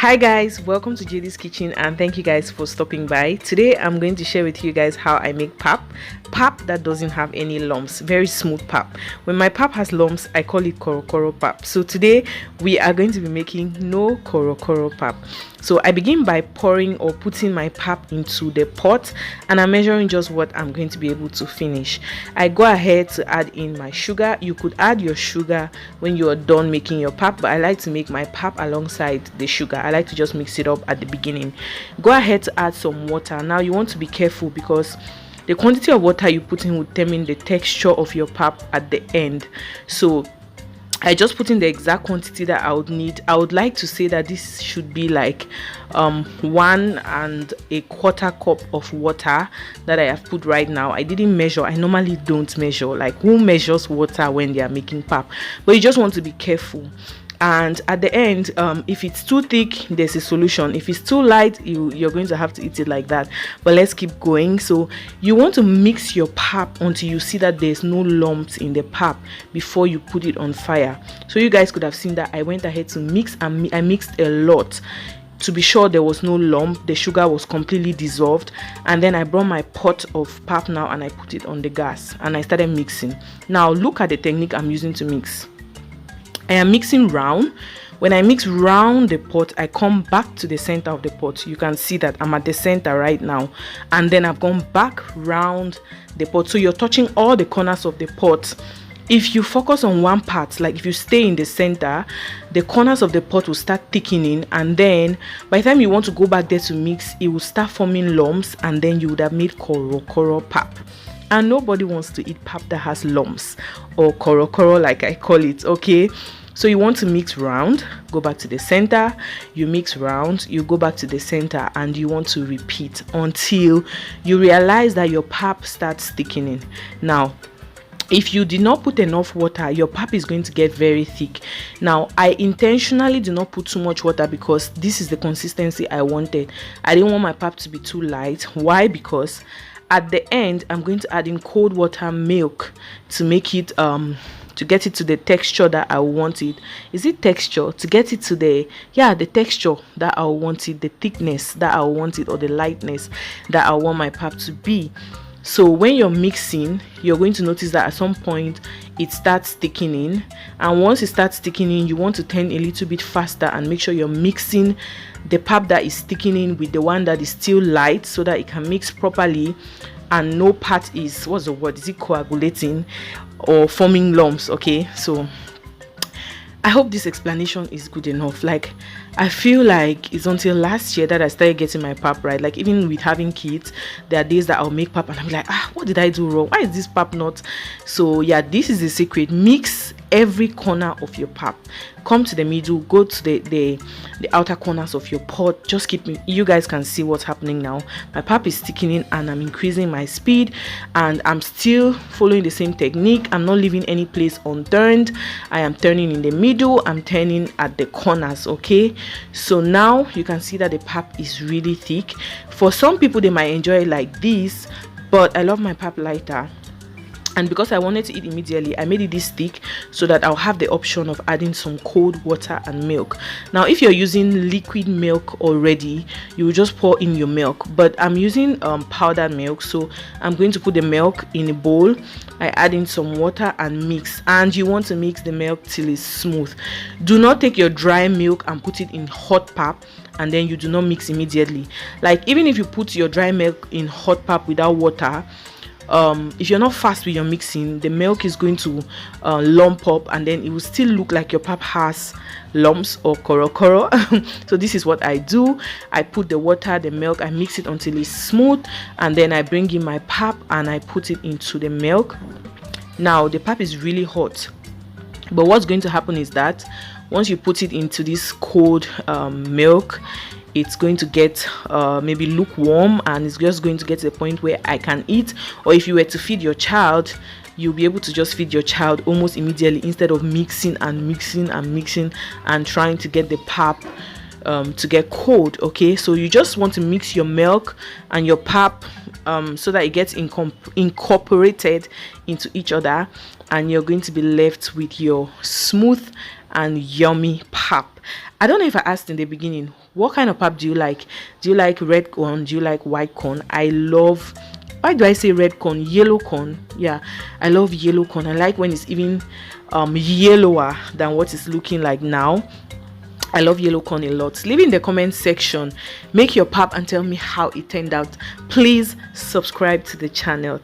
Hi guys, welcome to JD's Kitchen and thank you guys for stopping by. Today I'm going to share with you guys how I make pap that doesn't have any lumps. Very smooth pap. When my pap has lumps, I call it koro pap. So today we are going to be making no koro pap. So I begin by pouring or putting my pap into the pot and I'm measuring just what I'm going to be able to finish. I go ahead to add in my sugar. You could add your sugar when you are done making your pap, but I like to make my pap alongside the sugar. I like to just mix it up at the beginning. Go ahead to add some water. Now you want to be careful because the quantity of water you put in will determine the texture of your pap at the end. So I just put in the exact quantity that I would need. I would like to say that this should be like 1¼ cup of water that I have put right now. I didn't measure. I normally don't measure. Like, who measures water when they are making pap? But you just want to be careful. And at the end, if it's too thick, there's a solution. If it's too light, you're going to have to eat it like that. But let's keep going. So you want to mix your pap until you see that there's no lumps in the pap before you put it on fire. So you guys could have seen that I went ahead to mix, and I mixed a lot to be sure there was no lump. The sugar was completely dissolved, and then I brought my pot of PAP.NO and I put it on the gas and I started mixing. Now look at the technique I'm using to mix. I am mixing round. When I mix round the pot, I come back to the center of the pot. You can see that I'm at the center right now, and then I've gone back round the pot, so you're touching all the corners of the pot. If you focus on one part, like if you stay in the center, the corners of the pot will start thickening, and then by the time you want to go back there to mix, it will start forming lumps, and then you would have made koro pap. And nobody wants to eat pap that has lumps, or koro like I call it. Okay, so you want to mix round, go back to the center, you mix round, you go back to the center, and you want to repeat until you realize that your pap starts thickening. Now if you did not put enough water, your pap is going to get very thick. Now I intentionally did not put too much water because this is the consistency I wanted. I didn't want my pap to be too light. Why? Because at the end I'm going to add in cold water milk to make it to get it to the texture that I want it. Is it texture? To get it to the texture that I want it, the thickness that I want it, or the lightness that I want my pap to be. So when you're mixing, you're going to notice that at some point it starts thickening, and once it starts thickening, you want to turn a little bit faster and make sure you're mixing the pap that is thickening with the one that is still light, so that it can mix properly and no part is, what's the word, is it coagulating or forming lumps? Okay, so I hope this explanation is good enough. Like, I feel like it's until last year that I started getting my pap right. Like, even with having kids, there are days that I'll make pap and I'm like, what did I do wrong? Why is this pap not? So yeah, this is the secret. Mix every corner of your pap. Come to the middle, go to the outer corners of your pot. Just keep me, you guys can see what's happening now. My pap is thickening and I'm increasing my speed, and I'm still following the same technique. I'm not leaving any place unturned. I am turning in the middle, I'm turning at the corners. Okay, so now you can see that the pap is really thick. For some people, they might enjoy it like this, but I love my pap lighter. And because I wanted to eat immediately, I made it this thick so that I'll have the option of adding some cold water and milk. Now if you're using liquid milk already, you will just pour in your milk, but I'm using powdered milk, so I'm going to put the milk in a bowl. I add in some water and mix, and you want to mix the milk till it's smooth. Do not take your dry milk and put it in hot pap and then you do not mix immediately. Like, even if you put your dry milk in hot pap without water, if you're not fast with your mixing, the milk is going to lump up, and then it will still look like your pap has lumps or koro. So this is what I do. I put the water, the milk, I mix it until it's smooth, and then I bring in my pap and I put it into the milk. Now the pap is really hot, but what's going to happen is that once you put it into this cold milk, it's going to get maybe lukewarm, and it's just going to get to the point where I can eat. Or if you were to feed your child, you'll be able to just feed your child almost immediately, instead of mixing and trying to get the pap to get cold. Okay, so you just want to mix your milk and your pap so that it gets incorporated into each other, and you're going to be left with your smooth and yummy pap. I don't know if I asked in the beginning, what kind of pap do you like? Do you like red corn? Do you like white corn? I love, why do I say red corn? Yellow corn. Yeah, I love yellow corn. I like when it's even yellower than what it's looking like now. I love yellow corn a lot. Leave in the comment section, make your pap and tell me how it turned out. Please subscribe to the channel.